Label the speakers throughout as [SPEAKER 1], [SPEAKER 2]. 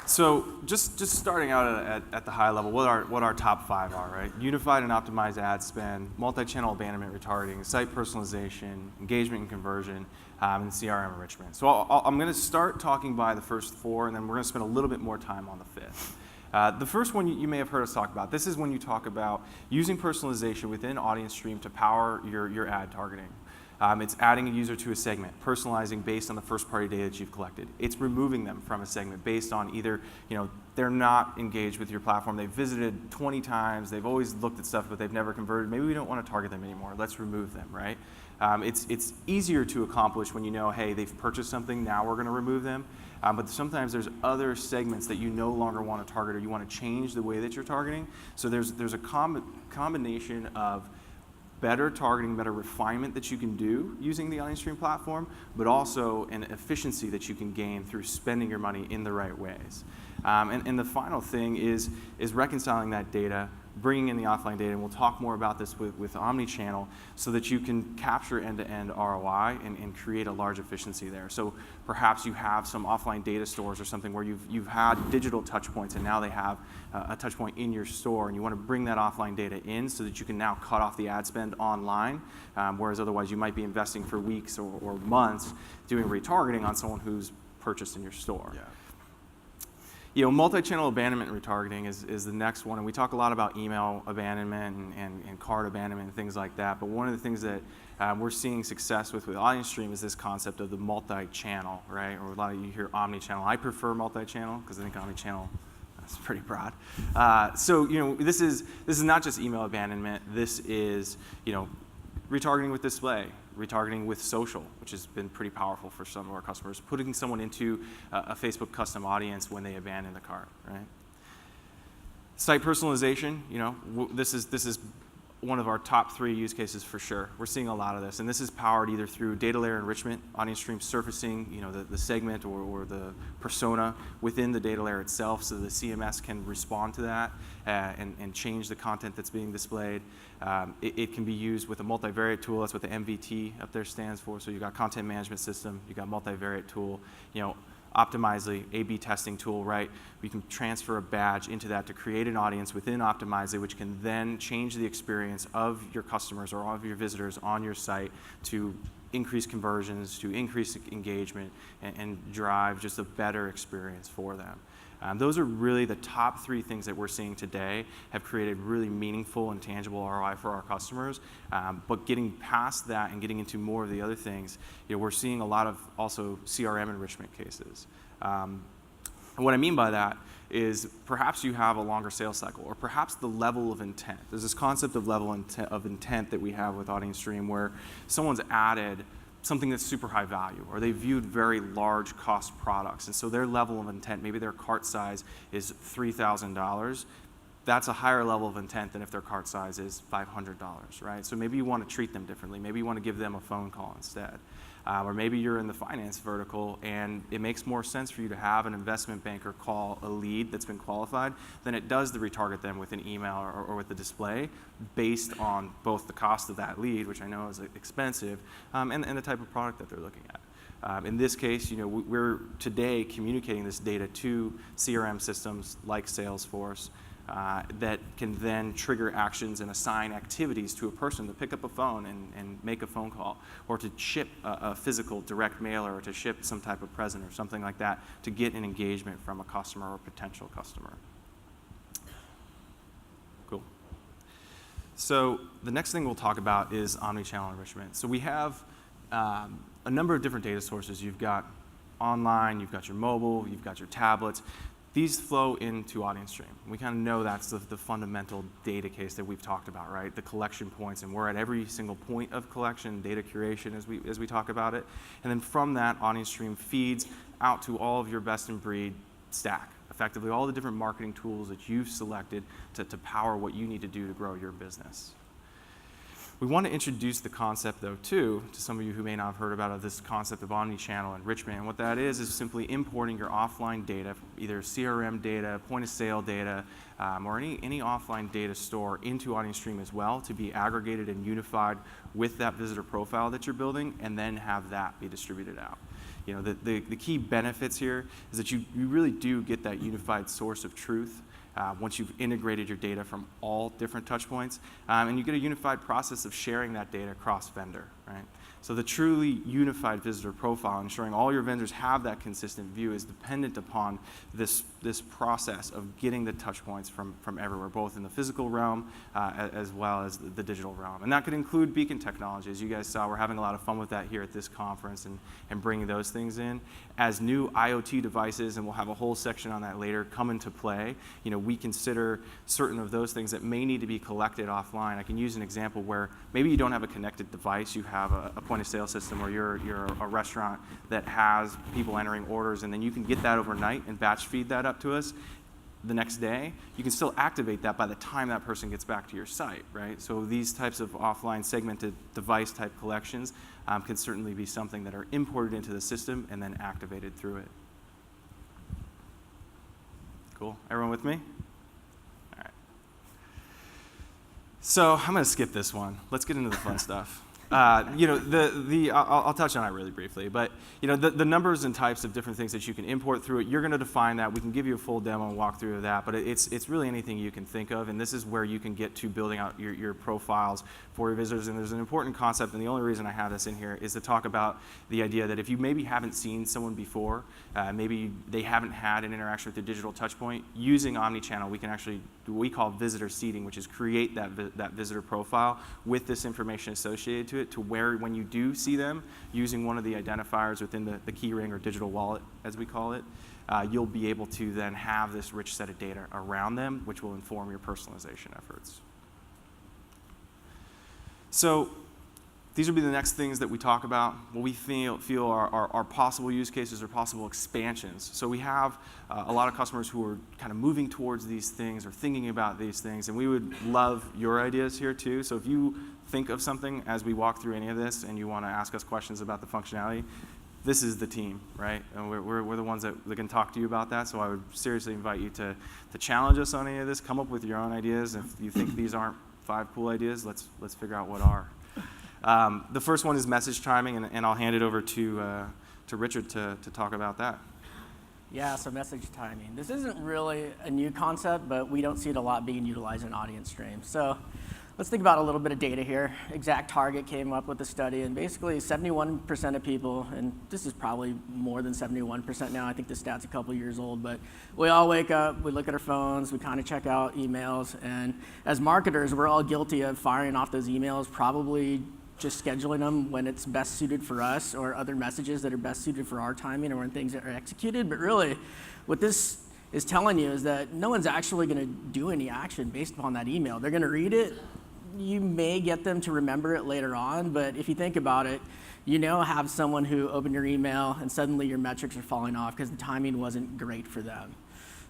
[SPEAKER 1] So just starting out at the high level, what our top 5 are, right? Unified and optimized ad spend, multi-channel abandonment retargeting, site personalization, engagement and conversion, and CRM enrichment. So I'm going to start talking by the first 4, and then we're going to spend a little bit more time on the 5th. The first one you may have heard us talk about. This is when you talk about using personalization within AudienceStream to power your ad targeting. It's adding a user to a segment, personalizing based on the first-party data that you've collected. It's removing them from a segment based on either, they're not engaged with your platform. They've visited 20 times. They've always looked at stuff, but they've never converted. Maybe we don't want to target them anymore. Let's remove them, right? It's easier to accomplish when you know, hey, they've purchased something. Now we're going to remove them. But sometimes there's other segments that you no longer want to target, or you want to change the way that you're targeting. So there's a combination of better targeting, better refinement that you can do using the AudienceStream platform, but also an efficiency that you can gain through spending your money in the right ways. And the final thing is reconciling that data, bringing in the offline data, and we'll talk more about this with omnichannel, so that you can capture end-to-end ROI and create a large efficiency there. So perhaps you have some offline data stores or something where you've had digital touch points, and now they have a touch point in your store, and you want to bring that offline data in so that you can now cut off the ad spend online, whereas otherwise you might be investing for weeks or months doing retargeting on someone who's purchased in your store. Yeah. Multi-channel abandonment retargeting is the next one, and we talk a lot about email abandonment and cart abandonment and things like that, but one of the things that we're seeing success with AudienceStream is this concept of the multi-channel, right? Or a lot of you hear omni-channel. I prefer multi-channel because I think omni-channel is pretty broad. So this is not just email abandonment. This is retargeting with display, retargeting with social, which has been pretty powerful for some of our customers, putting someone into a Facebook custom audience when they abandon the cart, right? Site personalization, this is one of our top 3 use cases for sure. We're seeing a lot of this, and this is powered either through data layer enrichment, AudienceStream surfacing, the segment or the persona within the data layer itself, so the CMS can respond to that and change the content that's being displayed. It can be used with a multivariate tool. That's what the MVT up there stands for. So you've got content management system, you've got multivariate tool, Optimizely, A/B testing tool, right? We can transfer a badge into that to create an audience within Optimizely, which can then change the experience of your customers or of your visitors on your site to increase conversions, to increase engagement, and drive just a better experience for them. Those are really the top 3 things that we're seeing today have created really meaningful and tangible ROI for our customers. But getting past that and getting into more of the other things, we're seeing a lot of also CRM enrichment cases. And what I mean by that is perhaps you have a longer sales cycle, or perhaps the level of intent. There's this concept of level of intent that we have with AudienceStream where someone's added something that's super high value, or they viewed very large cost products, and so their level of intent, maybe their cart size is $3,000, that's a higher level of intent than if their cart size is $500, right? So maybe you want to treat them differently. Maybe you want to give them a phone call instead. Or maybe you're in the finance vertical and it makes more sense for you to have an investment banker call a lead that's been qualified than it does to retarget them with an email or with the display based on both the cost of that lead, which I know is expensive, and the type of product that they're looking at. In this case, we're today communicating this data to CRM systems like Salesforce, that can then trigger actions and assign activities to a person to pick up a phone and make a phone call, or to ship a physical direct mailer, or to ship some type of present or something like that to get an engagement from a customer or potential customer. Cool. So the next thing we'll talk about is omnichannel enrichment. So we have a number of different data sources. You've got online, you've got your mobile, you've got your tablets. These flow into AudienceStream. We kind of know that's the fundamental data case that we've talked about, right? The collection points, and we're at every single point of collection, data curation as we talk about it. And then from that, AudienceStream feeds out to all of your best-in-breed stack, effectively all the different marketing tools that you've selected to power what you need to do to grow your business. We want to introduce the concept, though, too, to some of you who may not have heard about this concept of omni-channel enrichment. And what that is simply importing your offline data, either CRM data, point-of-sale data, or any offline data store into AudienceStream as well to be aggregated and unified with that visitor profile that you're building, and then have that be distributed out. You know, the key benefits here is that you really do get that unified source of truth once you've integrated your data from all different touch points, and you get a unified process of sharing that data across vendor, right? So the truly unified visitor profile, ensuring all your vendors have that consistent view, is dependent upon this process of getting the touch points from everywhere, both in the physical realm as well as the digital realm. And that could include beacon technology. As you guys saw, we're having a lot of fun with that here at this conference and bringing those things in. As new IoT devices, and we'll have a whole section on that later, come into play, you know, we consider certain of those things that may need to be collected offline. I can use an example where maybe you don't have a connected device, you have a point-of-sale system, or you're a restaurant that has people entering orders, and then you can get that overnight and batch feed that up to us the next day. You can still activate that by the time that person gets back to your site, right? So these types of offline segmented device type collections can certainly be something that are imported into the system and then activated through it. Cool, everyone with me? All right. So I'm gonna skip this one. Let's get into the fun stuff. You know, I'll touch on it really briefly, but you know, the numbers and types of different things that you can import through it, you're going to define that. We can give you a full demo and walkthrough of that, but it's really anything you can think of, and this is where you can get to building out your profiles for your visitors. And there's an important concept, and the only reason I have this in here is to talk about the idea that if you maybe haven't seen someone before, maybe they haven't had an interaction with the digital touch point, using omnichannel, we can actually do what we call visitor seeding, which is create that visitor profile with this information associated to it, to where when you do see them using one of the identifiers within the key ring or digital wallet, as we call it, you'll be able to then have this rich set of data around them, which will inform your personalization efforts. So these will be the next things that we talk about, what we feel are possible use cases or possible expansions. So we have a lot of customers who are kind of moving towards these things or thinking about these things, and we would love your ideas here too. So if you think of something as we walk through any of this and you want to ask us questions about the functionality, this is the team, right? And we're the ones that can talk to you about that. So I would seriously invite you to challenge us on any of this, come up with your own ideas. If you think these aren't 5 cool ideas, let's figure out what are. The first one is message timing, and I'll hand it over to Richard to talk about that.
[SPEAKER 2] Yeah, so message timing. This isn't really a new concept, but we don't see it a lot being utilized in AudienceStream. So let's think about a little bit of data here. Exact Target came up with a study, and basically 71% of people, and this is probably more than 71% now, I think the stat's a couple years old, but we all wake up, we look at our phones, we kind of check out emails, and as marketers, we're all guilty of firing off those emails, probably just scheduling them when it's best suited for us, or other messages that are best suited for our timing, or when things are executed. But really, what this is telling you is that no one's actually going to do any action based upon that email. They're going to read it. You may get them to remember it later on, but if you think about it, you now have someone who opened your email and suddenly your metrics are falling off because the timing wasn't great for them.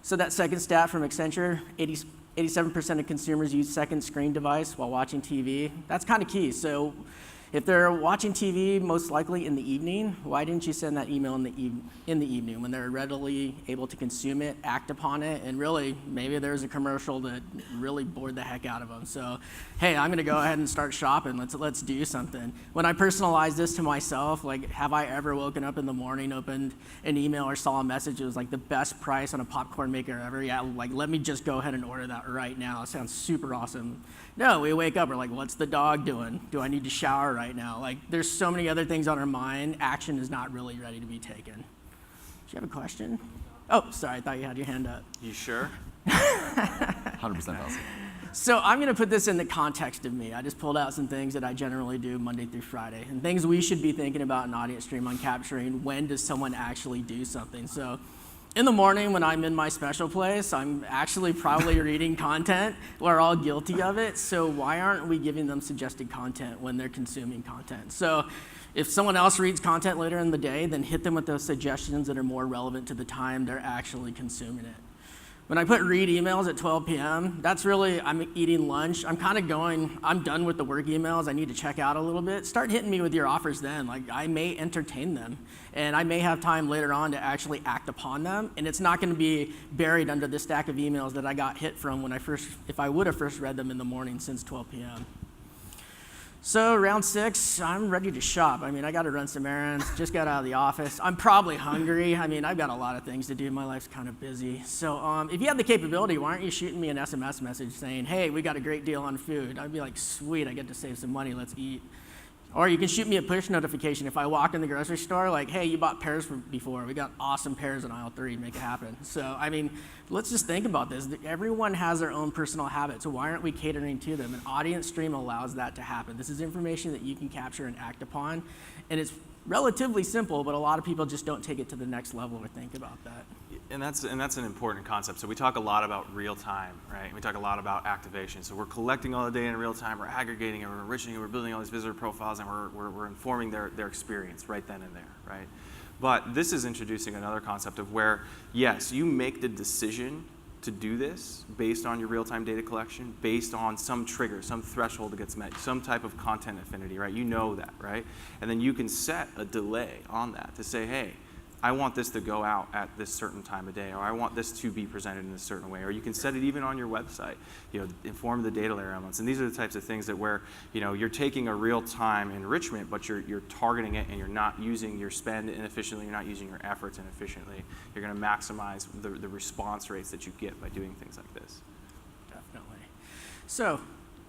[SPEAKER 2] So that second stat from Accenture, 87% of consumers use second screen device while watching TV. That's kind of key. So if they're watching TV, most likely in the evening, why didn't you send that email in the evening when they're readily able to consume it, act upon it, and really, maybe there's a commercial that really bored the heck out of them. So, hey, I'm gonna go ahead and start shopping, let's do something. When I personalize this to myself, like, have I ever woken up in the morning, opened an email or saw a message that was like the best price on a popcorn maker ever? Yeah, like, let me just go ahead and order that right now. It sounds super awesome. No, we wake up, we're like, what's the dog doing? Do I need to shower right now? Like, there's so many other things on our mind. Action is not really ready to be taken. Do you have a question? Oh, sorry, I thought you had your hand up.
[SPEAKER 1] You sure?
[SPEAKER 3] 100% possible.
[SPEAKER 2] So I'm going to put this in the context of me. I just pulled out some things that I generally do Monday through Friday, and things we should be thinking about in AudienceStream on capturing when does someone actually do something. So in the morning when I'm in my special place, I'm actually probably reading content. We're all guilty of it, so why aren't we giving them suggested content when they're consuming content? So if someone else reads content later in the day, then hit them with those suggestions that are more relevant to the time they're actually consuming it. When I put read emails at 12 p.m., that's really, I'm eating lunch. I'm kind of going, I'm done with the work emails. I need to check out a little bit. Start hitting me with your offers then. Like, I may entertain them, and I may have time later on to actually act upon them, and it's not going to be buried under the stack of emails that I got hit from when if I would have first read them in the morning since 12 p.m. So round 6, I'm ready to shop. I mean, I got to run some errands, just got out of the office. I'm probably hungry. I mean, I've got a lot of things to do. My life's kind of busy. So if you have the capability, why aren't you shooting me an SMS message saying, hey, we got a great deal on food? I'd be like, sweet, I get to save some money, let's eat. Or you can shoot me a push notification if I walk in the grocery store, like, hey, you bought pears before. We got awesome pears in aisle 3, make it happen. So, I mean, let's just think about this. Everyone has their own personal habits, so why aren't we catering to them? And AudienceStream allows that to happen. This is information that you can capture and act upon, and it's relatively simple, but a lot of people just don't take it to the next level or think about that.
[SPEAKER 1] And that's an important concept. So we talk a lot about real time, right? We talk a lot about activation. So we're collecting all the data in real time, we're aggregating it, we're enriching it, we're building all these visitor profiles, and we're informing their experience right then and there, right? But this is introducing another concept of where, yes, you make the decision to do this based on your real-time data collection, based on some trigger, some threshold that gets met, some type of content affinity, right? You know that, right? And then you can set a delay on that to say, hey, I want this to go out at this certain time of day, or I want this to be presented in a certain way, or you can set it even on your website, inform the data layer elements. And these are the types of things that where, you're taking a real-time enrichment, but you're targeting it and you're not using your spend inefficiently, you're not using your efforts inefficiently. You're gonna maximize the response rates that you get by doing things like this.
[SPEAKER 2] Definitely. So,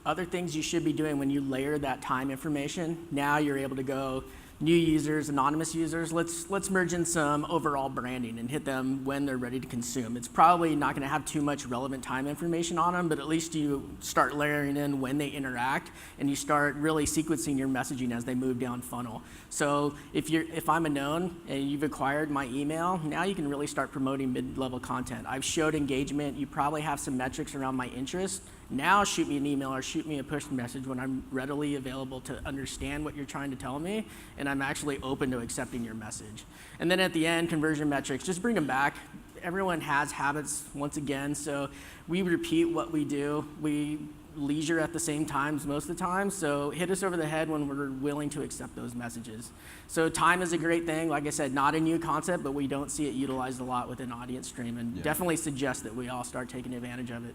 [SPEAKER 2] other things you should be doing when you layer that time information, now you're able to go new users, anonymous users, let's merge in some overall branding and hit them when they're ready to consume. It's probably not going to have too much relevant time information on them, but at least you start layering in when they interact, and you start really sequencing your messaging as they move down funnel. So if I'm a known and you've acquired my email, now you can really start promoting mid-level content. I've showed engagement. You probably have some metrics around my interest. Now shoot me an email or shoot me a push message when I'm readily available to understand what you're trying to tell me, and I'm actually open to accepting your message. And then at the end, conversion metrics, just bring them back. Everyone has habits, once again, so we repeat what we do. We leisure at the same times most of the time, so hit us over the head when we're willing to accept those messages. So time is a great thing. Like I said, not a new concept, but we don't see it utilized a lot within AudienceStream, and definitely suggest that we all start taking advantage of it.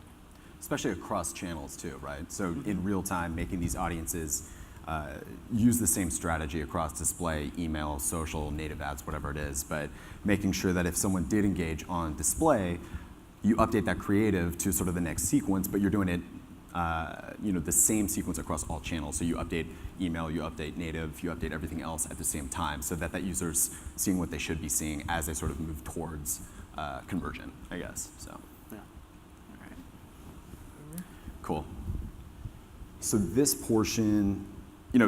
[SPEAKER 3] Especially across channels too, right? So in real time, making these audiences use the same strategy across display, email, social, native ads, whatever it is, but making sure that if someone did engage on display, you update that creative to sort of the next sequence, but you're doing it the same sequence across all channels. So you update email, you update native, you update everything else at the same time, so that user's seeing what they should be seeing as they sort of move towards conversion, I guess, so. Cool. So this portion,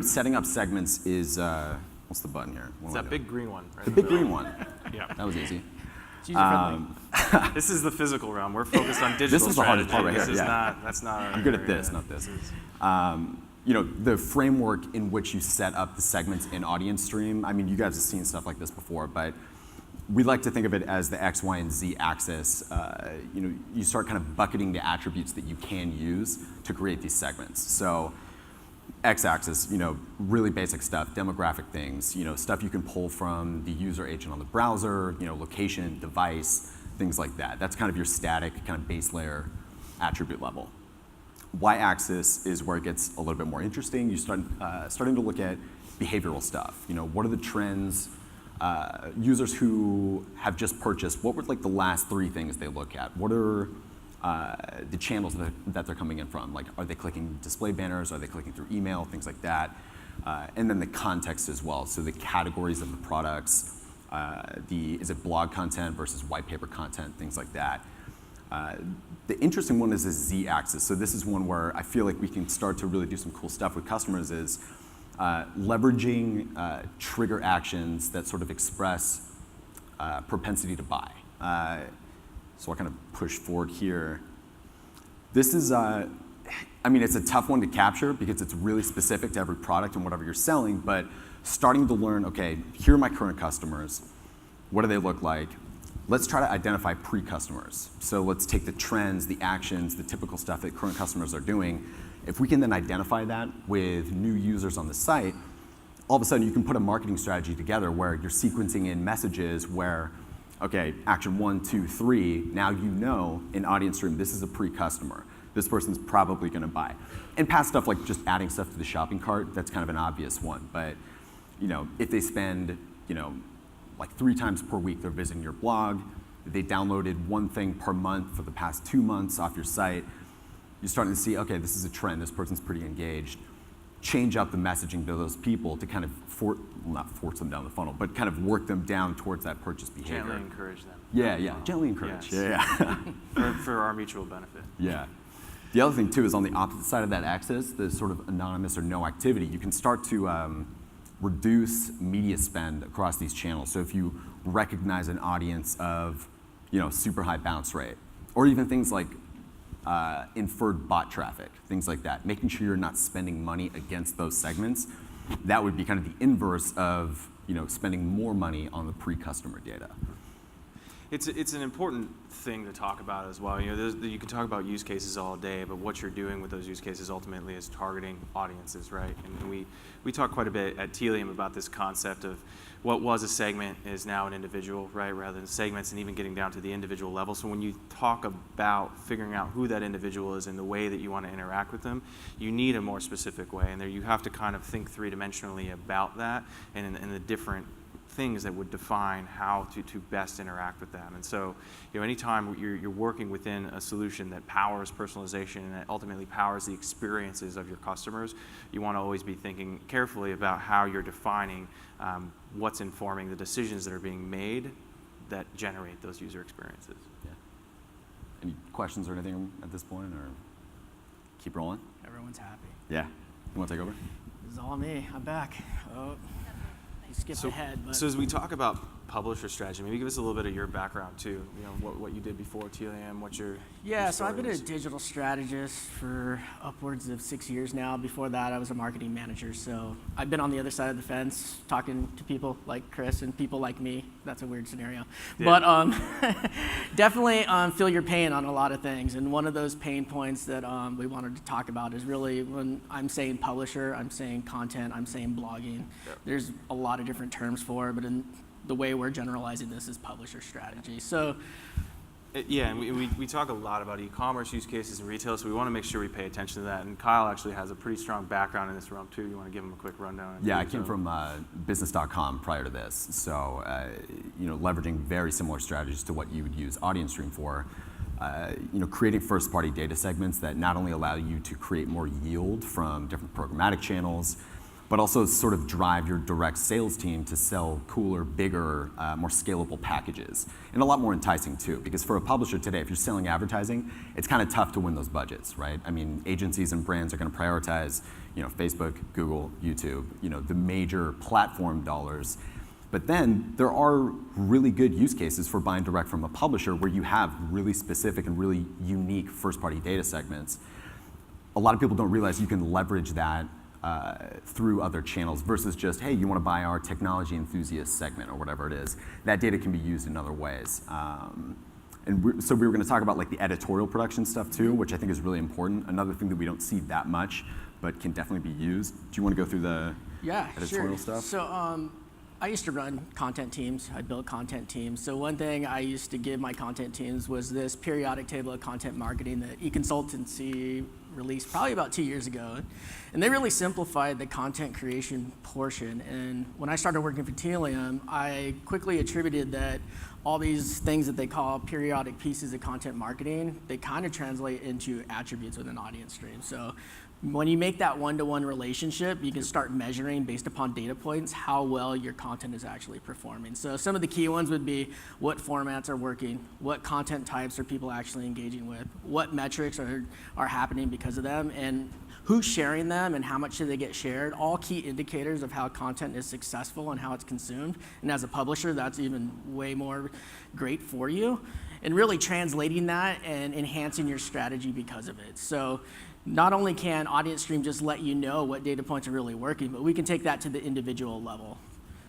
[SPEAKER 3] setting up segments is, what's the button here?
[SPEAKER 1] It's that big green one. Right?
[SPEAKER 3] The big green one.
[SPEAKER 1] Yeah.
[SPEAKER 3] That was easy.
[SPEAKER 2] It's user-friendly.
[SPEAKER 1] This is the physical realm. We're focused on digital
[SPEAKER 3] This is the hardest part right here.
[SPEAKER 1] That's not.
[SPEAKER 3] I'm good at this, not this. The framework in which you set up the segments in AudienceStream, I mean, you guys have seen stuff like this before, but we like to think of it as the X, Y, and Z axis. You start kind of bucketing the attributes that you can use to create these segments. So X-axis, really basic stuff, demographic things, stuff you can pull from the user agent on the browser, location, device, things like that. That's kind of your static, kind of base layer attribute level. Y-axis is where it gets a little bit more interesting. You start starting to look at behavioral stuff. What are the trends? Users who have just purchased, what were like the last 3 things they look at? What are the channels that they're coming in from? Like, are they clicking display banners? Are they clicking through email? Things like that. And then the context as well. So the categories of the products, is it blog content versus white paper content, things like that. The interesting one is the Z-axis. So this is one where I feel like we can start to really do some cool stuff with customers is leveraging trigger actions that sort of express propensity to buy. So I'll kind of push forward here. This is, it's a tough one to capture because it's really specific to every product and whatever you're selling, but starting to learn, okay, here are my current customers. What do they look like? let's try to identify pre-customers. So let's take the trends, the actions, the typical stuff that current customers are doing. If we can then identify that with new users on the site, all of a sudden you can put a marketing strategy together where you're sequencing in messages where, okay, action 1, 2, 3, now you know in AudienceStream this is a pre-customer. This person's probably going to buy. And past stuff like just adding stuff to the shopping cart, that's kind of an obvious one. But if they spend like 3 times per week they're visiting your blog, they downloaded 1 thing per month for the past 2 months off your site, you're starting to see, okay, this is a trend, this person's pretty engaged. Change up the messaging to those people to kind of, not force them down the funnel, but kind of work them down towards that purchase behavior.
[SPEAKER 1] Gently encourage them.
[SPEAKER 3] Yeah, gently encourage.
[SPEAKER 1] Yes.
[SPEAKER 3] Yeah.
[SPEAKER 1] for our mutual benefit.
[SPEAKER 3] Yeah. The other thing too is on the opposite side of that axis, the sort of anonymous or no activity, you can start to reduce media spend across these channels. So if you recognize an audience of super high bounce rate, or even things like inferred bot traffic, things like that, making sure you're not spending money against those segments, that would be kind of the inverse of spending more money on the pre-customer data.
[SPEAKER 1] It's an important thing to talk about as well. You can talk about use cases all day, but what you're doing with those use cases ultimately is targeting audiences, right? And we talk quite a bit at Tealium about this concept of what was a segment is now an individual, right? Rather than segments and even getting down to the individual level. So when you talk about figuring out who that individual is and the way that you want to interact with them, you need a more specific way. And there you have to kind of think 3-dimensionally about that and the different things that would define how to best interact with them. And so, anytime you're working within a solution that powers personalization and that ultimately powers the experiences of your customers, you want to always be thinking carefully about how you're defining what's informing the decisions that are being made that generate those user experiences.
[SPEAKER 3] Yeah. Any questions or anything at this point, or keep rolling?
[SPEAKER 2] Everyone's happy.
[SPEAKER 3] Yeah. You want to take over?
[SPEAKER 2] This is all me. I'm back. Oh. You skipped ahead. But
[SPEAKER 1] So as we talk about publisher strategy, maybe give us a little bit of your background too. What you did before Tealium, what your
[SPEAKER 2] so I've been
[SPEAKER 1] story
[SPEAKER 2] a
[SPEAKER 1] is.
[SPEAKER 2] digital strategist for upwards of 6 years now. Before that, I was a marketing manager. So I've been on the other side of the fence, talking to people like Chris and people like me. That's a weird scenario, but definitely feel your pain on a lot of things. And one of those pain points that we wanted to talk about is really when I'm saying publisher, I'm saying content, I'm saying blogging.
[SPEAKER 1] Yep.
[SPEAKER 2] There's a lot of different terms for it, but in the way we're generalizing this is publisher strategy. So,
[SPEAKER 1] Yeah, and we talk a lot about e-commerce use cases and retail, so we want to make sure we pay attention to that. And Kyle actually has a pretty strong background in this realm too. You want to give him a quick rundown?
[SPEAKER 3] Yeah, I came from business.com prior to this, so leveraging very similar strategies to what you would use AudienceStream for. Creating first-party data segments that not only allow you to create more yield from different programmatic channels, but also sort of drive your direct sales team to sell cooler, bigger, more scalable packages. And a lot more enticing too, because for a publisher today, if you're selling advertising, it's kind of tough to win those budgets, right? I mean, agencies and brands are gonna prioritize, Facebook, Google, YouTube, the major platform dollars. But then there are really good use cases for buying direct from a publisher where you have really specific and really unique first-party data segments. A lot of people don't realize you can leverage that through other channels versus just, hey, you want to buy our technology enthusiast segment or whatever it is. That data can be used in other ways. So we were going to talk about like the editorial production stuff too, which I think is really important. Another thing that we don't see that much, but can definitely be used. Do you want to go through the editorial stuff?
[SPEAKER 2] So I used to run content teams. I built content teams. So one thing I used to give my content teams was this periodic table of content marketing that eConsultancy released probably about 2 years ago. And they really simplified the content creation portion. And when I started working for Tealium, I quickly attributed that all these things that they call periodic pieces of content marketing, they kind of translate into attributes within AudienceStream. So when you make that one-to-one relationship, you can start measuring based upon data points how well your content is actually performing. So some of the key ones would be what formats are working, what content types are people actually engaging with, what metrics are happening because of them, and who's sharing them and how much do they get shared, all key indicators of how content is successful and how it's consumed. And as a publisher, that's even way more great for you. And really translating that and enhancing your strategy because of it. So not only can AudienceStream just let you know what data points are really working, but we can take that to the individual level.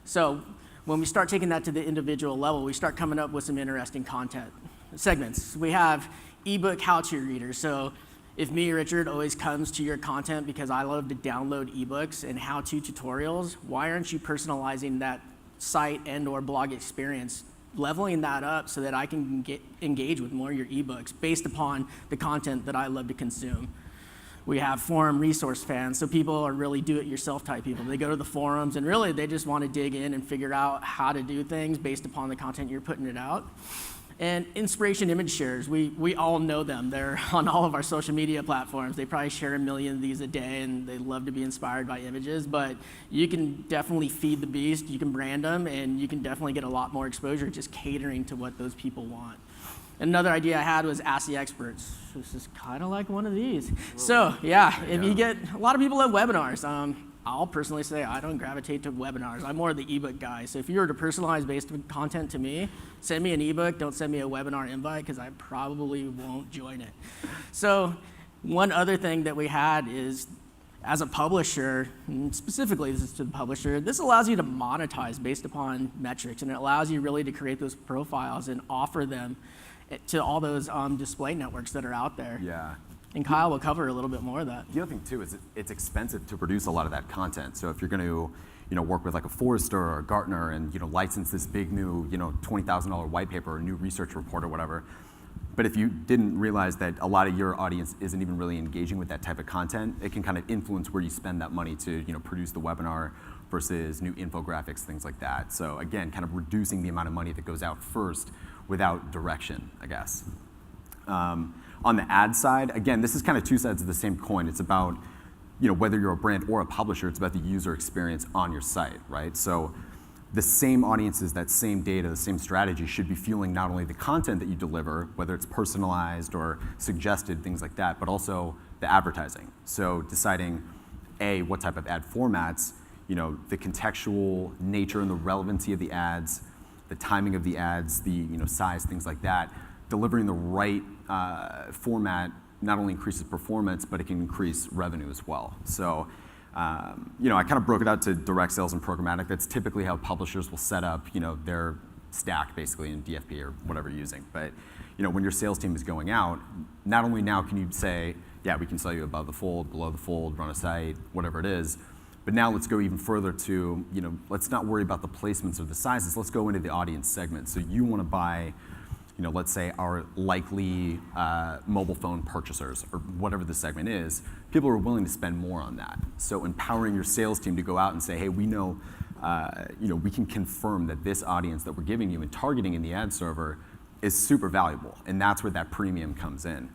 [SPEAKER 2] So when we start taking that to the individual level, we start coming up with some interesting content segments. We have ebook how-to readers. So if me, Richard, always comes to your content because I love to download ebooks and how-to tutorials, why aren't you personalizing that site and or blog experience, leveling that up so that I can engage with more of your ebooks based upon the content that I love to consume? We have forum resource fans, so people are really do-it-yourself type people. They go to the forums and really they just want to dig in and figure out how to do things based upon the content you're putting it out. And inspiration image shares, we all know them. They're on all of our social media platforms. They probably share 1 million of these a day, and they love to be inspired by images. But you can definitely feed the beast. You can brand them, and you can definitely get a lot more exposure just catering to what those people want. Another idea I had was Ask the Experts. This is kind of like one of these. So yeah, if you get, a lot of people love webinars. I'll personally say I don't gravitate to webinars. I'm more the ebook guy. So if you were to personalize based content to me, send me an ebook, don't send me a webinar invite because I probably won't join it. So one other thing that we had is, as a publisher, and specifically this is to the publisher, this allows you to monetize based upon metrics, and it allows you really to create those profiles and offer them to all those display networks that are out there.
[SPEAKER 3] Yeah.
[SPEAKER 2] And Kyle will cover a little bit more of that.
[SPEAKER 3] The other thing too is it's expensive to produce a lot of that content. So if you're going to, work with like a Forrester or a Gartner and license this big new, $20,000 white paper or new research report or whatever, but if you didn't realize that a lot of your audience isn't even really engaging with that type of content, it can kind of influence where you spend that money to, produce the webinar versus new infographics, things like that. So again, kind of reducing the amount of money that goes out first without direction, I guess. On the ad side, again, this is kind of two sides of the same coin. It's about, whether you're a brand or a publisher, it's about the user experience on your site, right? So the same audiences, that same data, the same strategy should be fueling not only the content that you deliver, whether it's personalized or suggested, things like that, but also the advertising. So deciding, A, what type of ad formats, the contextual nature and the relevancy of the ads, the timing of the ads, the size, things like that. Delivering the right format not only increases performance, but it can increase revenue as well. So, I kind of broke it out to direct sales and programmatic. That's typically how publishers will set up, their stack basically in DFP or whatever you're using. But, when your sales team is going out, not only now can you say, yeah, we can sell you above the fold, below the fold, run a site, whatever it is, but now let's go even further to, let's not worry about the placements or the sizes. Let's go into the audience segment. So you want to buy, let's say our likely mobile phone purchasers or whatever the segment is, people are willing to spend more on that. So empowering your sales team to go out and say, hey, we know, we can confirm that this audience that we're giving you and targeting in the ad server is super valuable. And that's where that premium comes in.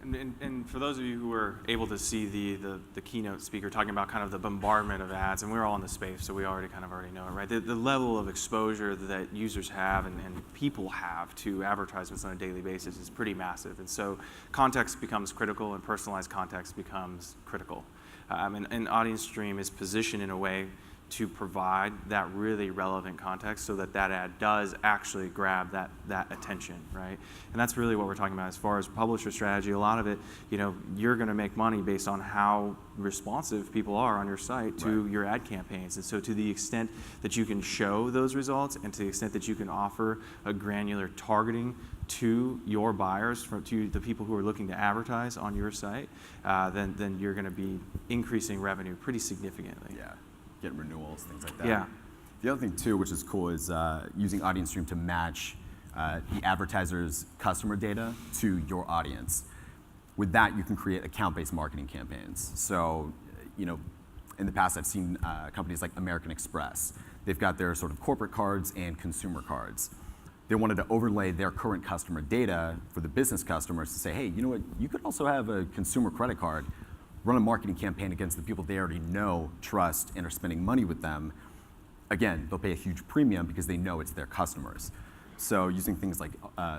[SPEAKER 1] And for those of you who were able to see the keynote speaker talking about kind of the bombardment of ads, and we're all in the space, so we already know it, right? The level of exposure that users have and people have to advertisements on a daily basis is pretty massive. And so context becomes critical, and personalized context becomes critical. And AudienceStream is positioned in a way to provide that really relevant context so that ad does actually grab that attention, right? And that's really what we're talking about as far as publisher strategy. A lot of it, you're gonna make money based on how responsive people are on your site to your ad campaigns. And so to the extent that you can show those results and to the extent that you can offer a granular targeting to your buyers, to the people who are looking to advertise on your site, then you're gonna be increasing revenue pretty significantly.
[SPEAKER 3] Yeah. Get renewals, things like that.
[SPEAKER 1] Yeah.
[SPEAKER 3] The other thing too, which is cool, is using AudienceStream to match the advertiser's customer data to your audience. With that, you can create account-based marketing campaigns. So, in the past, I've seen companies like American Express. They've got their sort of corporate cards and consumer cards. They wanted to overlay their current customer data for the business customers to say, hey, you know what? You could also have a consumer credit card, run a marketing campaign against the people they already know, trust, and are spending money with them. Again, they'll pay a huge premium because they know it's their customers. So using things like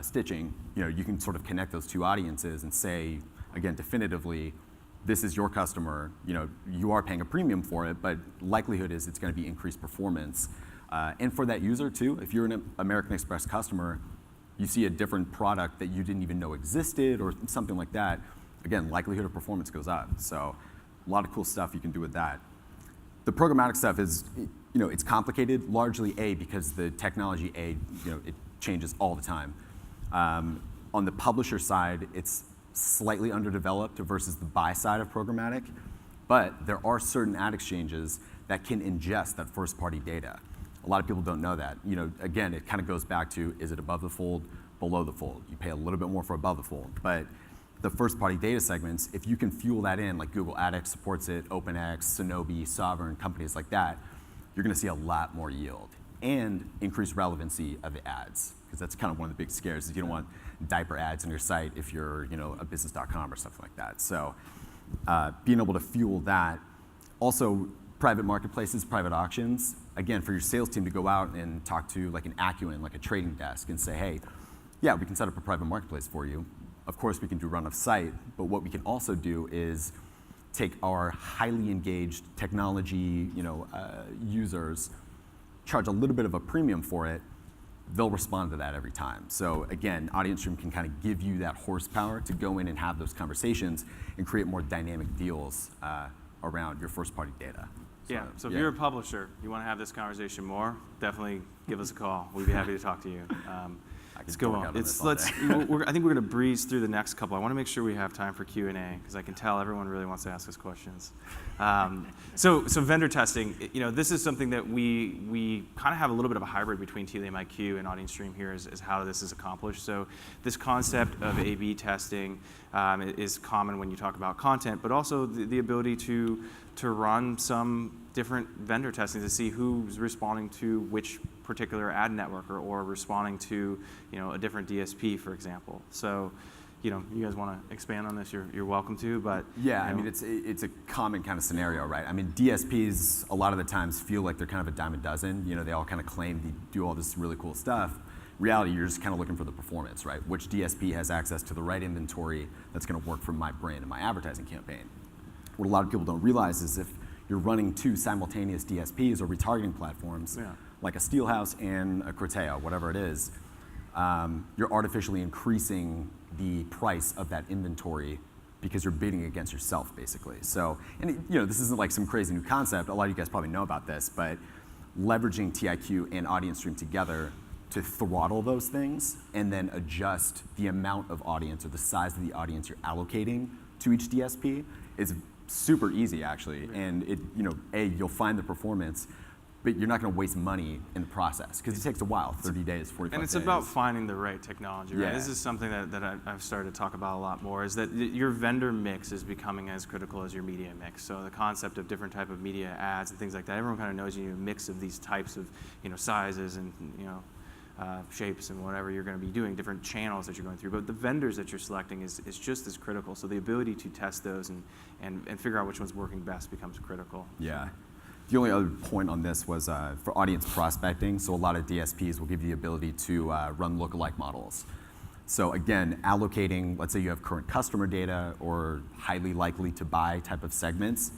[SPEAKER 3] stitching, you can sort of connect those two audiences and say, again, definitively, this is your customer, you are paying a premium for it, but likelihood is it's gonna be increased performance. And for that user too, if you're an American Express customer, you see a different product that you didn't even know existed or something like that, again, likelihood of performance goes up. So a lot of cool stuff you can do with that. The programmatic stuff is, it's complicated, largely because the technology it changes all the time. On the publisher side, it's slightly underdeveloped versus the buy side of programmatic, but there are certain ad exchanges that can ingest that first-party data. A lot of people don't know that. Again, it kind of goes back to, is it above the fold, below the fold? You pay a little bit more for above the fold, but the first-party data segments, if you can fuel that in, like Google AdX supports it, OpenX, Sonobi, Sovereign, companies like that, you're going to see a lot more yield and increased relevancy of the ads, because that's kind of one of the big scares is you don't want diaper ads on your site if you're a business.com or something like that. So being able to fuel that. Also, private marketplaces, private auctions, again, for your sales team to go out and talk to like an Acuant, like a trading desk, and say, hey, yeah, we can set up a private marketplace for you. Of course, we can do run of site, but what we can also do is take our highly engaged technology users, charge a little bit of a premium for it, they'll respond to that every time. So again, AudienceStream can kind of give you that horsepower to go in and have those conversations and create more dynamic deals around your first-party data.
[SPEAKER 1] So if you're a publisher, you want to have this conversation more, definitely give us a call. We'd be happy to talk to you. Let's go on. I think we're going to breeze through the next couple. I want to make sure we have time for Q&A because I can tell everyone really wants to ask us questions. So vendor testing, this is something that we kind of have a little bit of a hybrid between Tealium IQ and AudienceStream here is how this is accomplished. So this concept of A/B testing is common when you talk about content, but also the ability to run some different vendor testing to see who's responding to which particular ad network or responding to a different DSP, for example. So you guys want to expand on this, you're welcome to, but
[SPEAKER 3] yeah, I mean it's a common kind of scenario, right? I mean DSPs a lot of the times feel like they're kind of a dime a dozen. They all kind of claim they do all this really cool stuff. In reality, you're just kind of looking for the performance, right? Which DSP has access to the right inventory that's going to work for my brand and my advertising campaign. What a lot of people don't realize is if you're running two simultaneous DSPs or retargeting platforms, like a Steelhouse and a Corteo, whatever it is, you're artificially increasing the price of that inventory because you're bidding against yourself, basically. So, and this isn't like some crazy new concept. A lot of you guys probably know about this, but leveraging TIQ and AudienceStream together to throttle those things and then adjust the amount of audience or the size of the audience you're allocating to each DSP is super easy, actually. And you'll find the performance, but you're not going to waste money in the process because it takes a while, 30 days, 45 days.
[SPEAKER 1] And it's about finding the right technology, right?
[SPEAKER 3] Yeah.
[SPEAKER 1] This is something that I've started to talk about a lot more, is that your vendor mix is becoming as critical as your media mix. So the concept of different type of media ads and things like that, everyone kind of knows you need a mix of these types of sizes and shapes and whatever you're going to be doing, different channels that you're going through. But the vendors that you're selecting is just as critical. So the ability to test those and figure out which one's working best becomes critical.
[SPEAKER 3] Yeah. The only other point on this was for audience prospecting. So a lot of DSPs will give you the ability to run lookalike models. So again, allocating, let's say you have current customer data or highly likely to buy type of segments.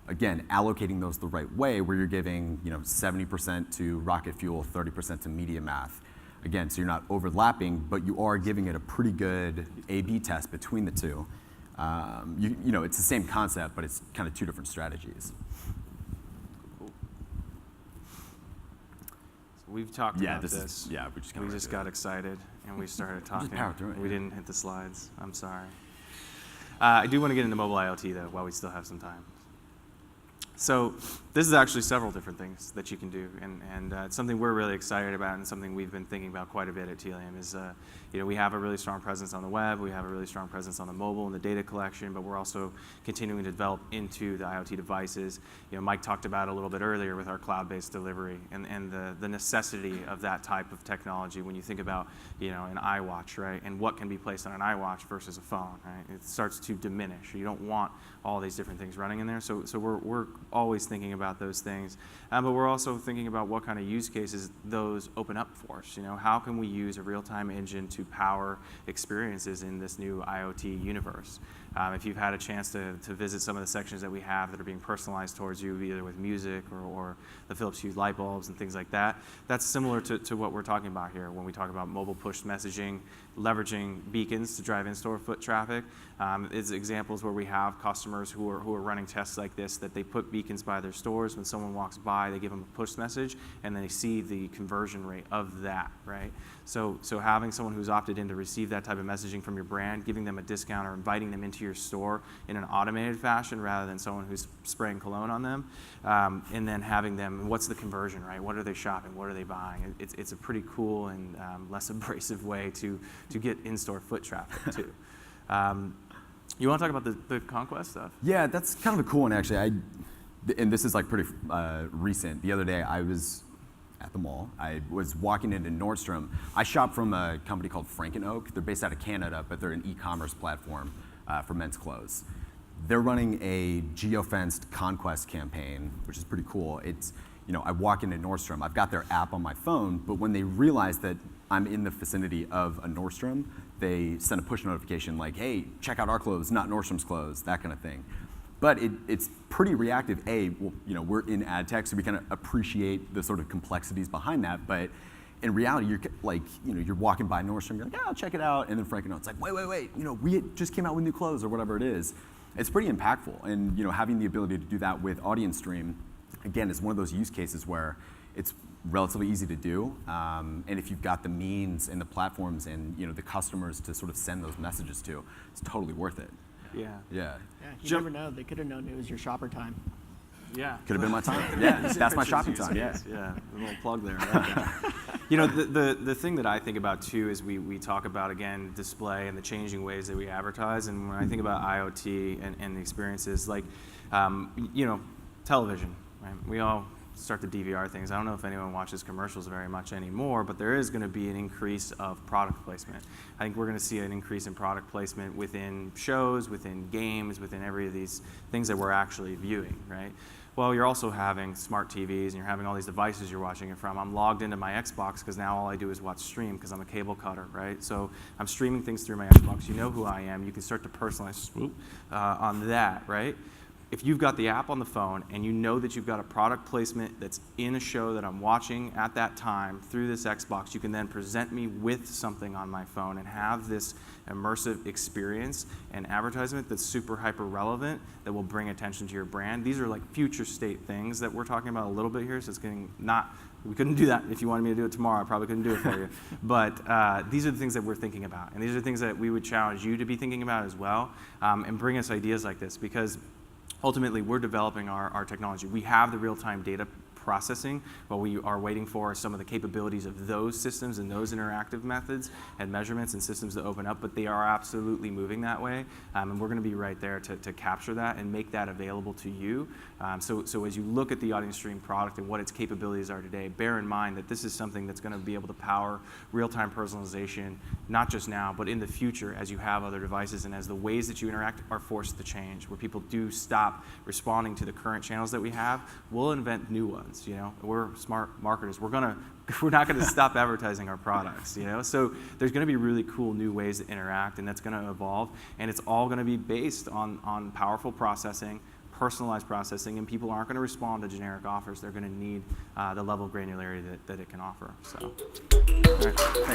[SPEAKER 3] Again, allocating those the right way where you're giving 70% to Rocket Fuel, 30% to Media Math. Again, so you're not overlapping, but you are giving it a pretty good A/B test between the two. It's the same concept, but it's kind of two different strategies.
[SPEAKER 1] Cool. So we've talked about this.
[SPEAKER 3] We
[SPEAKER 1] just got excited and we started talking.
[SPEAKER 3] Just power through it,
[SPEAKER 1] we didn't hit the slides. I'm sorry. I do want to get into mobile IoT though, while we still have some time. So this is actually several different things that you can do, and it's something we're really excited about and something we've been thinking about quite a bit at Tealium is, we have a really strong presence on the web, we have a really strong presence on the mobile and the data collection, but we're also continuing to develop into the IoT devices. Mike talked about it a little bit earlier with our cloud-based delivery and the necessity of that type of technology when you think about, an iWatch, right, and what can be placed on an iWatch versus a phone, right? It starts to diminish. You don't want all these different things running in there, so we're always thinking about those things, but we're also thinking about what kind of use cases those open up for us. How can we use a real-time engine to power experiences in this new IoT universe? If you've had a chance to visit some of the sections that we have that are being personalized towards you, either with music or the Philips Hue light bulbs and things like that, that's similar to what we're talking about here when we talk about mobile push messaging, leveraging beacons to drive in-store foot traffic. It's examples where we have customers who are running tests like this, that they put beacons by their stores. When someone walks by, they give them a push message, and then they see the conversion rate of that, right? So having someone who's opted in to receive that type of messaging from your brand, giving them a discount or inviting them into your store in an automated fashion rather than someone who's spraying cologne on them, and then having them, what's the conversion, right? What are they shopping? What are they buying? It's a pretty cool and less abrasive way to get in-store foot traffic too. You want to talk about the conquest stuff?
[SPEAKER 3] Yeah, that's kind of a cool one, actually. And this is like pretty recent. The other day, I was at the mall. I was walking into Nordstrom. I shop from a company called Franken Oak. They're based out of Canada, but they're an e-commerce platform for men's clothes. They're running a geo-fenced conquest campaign, which is pretty cool. It's, I walk into Nordstrom. I've got their app on my phone, but when they realize that I'm in the vicinity of a Nordstrom, they send a push notification like, hey, check out our clothes, not Nordstrom's clothes, that kind of thing. But it's pretty reactive. Well, we're in ad tech, so we kind of appreciate the sort of complexities behind that. But in reality, you're like, you're walking by Nordstrom, you're like, yeah, I'll check it out. And then Frank, it's like, wait, we just came out with new clothes or whatever it is. It's pretty impactful. And having the ability to do that with AudienceStream, again, is one of those use cases where it's relatively easy to do. And if you've got the means and the platforms and the customers to sort of send those messages to, it's totally worth it.
[SPEAKER 1] Yeah.
[SPEAKER 2] Yeah, you never know. They could have known it was your shopper time.
[SPEAKER 1] Yeah.
[SPEAKER 3] Could have been my time. Yeah, that's my shopping time.
[SPEAKER 1] Yeah, a little plug there. The thing that I think about too is we talk about, again, display and the changing ways that we advertise. And when I think about IoT and the experiences, like, television, right? We all start to DVR things. I don't know if anyone watches commercials very much anymore, but there is going to be an increase of product placement. I think we're going to see an increase in product placement within shows, within games, within every of these things that we're actually viewing, right? Well, you're also having smart TVs and you're having all these devices you're watching it from. I'm logged into my Xbox because now all I do is watch stream because I'm a cable cutter, right? So I'm streaming things through my Xbox. You know who I am. You can start to personalize on that, right? If you've got the app on the phone and you know that you've got a product placement that's in a show that I'm watching at that time through this Xbox, you can then present me with something on my phone and have this immersive experience and advertisement that's super hyper relevant that will bring attention to your brand. These are like future state things that we're talking about a little bit here, so it's getting we couldn't do that. If you wanted me to do it tomorrow, I probably couldn't do it for you. But these are the things that we're thinking about, and these are things that we would challenge you to be thinking about as well, and bring us ideas like this, because ultimately, we're developing our technology. We have the real-time data processing. What we are waiting for some of the capabilities of those systems and those interactive methods and measurements and systems to open up, but they are absolutely moving that way. And we're going to be right there to capture that and make that available to you. So as you look at the AudienceStream product and what its capabilities are today, bear in mind that this is something that's going to be able to power real-time personalization, not just now, but in the future as you have other devices and as the ways that you interact are forced to change, where people do stop responding to the current channels that we have. We'll invent new ones. We're smart marketers. We're not going to stop advertising our products. So there's going to be really cool new ways to interact, and that's going to evolve, and it's all going to be based on powerful processing, personalized processing, and people aren't going to respond to generic offers. They're going to need the level of granularity that it can offer. So, all right.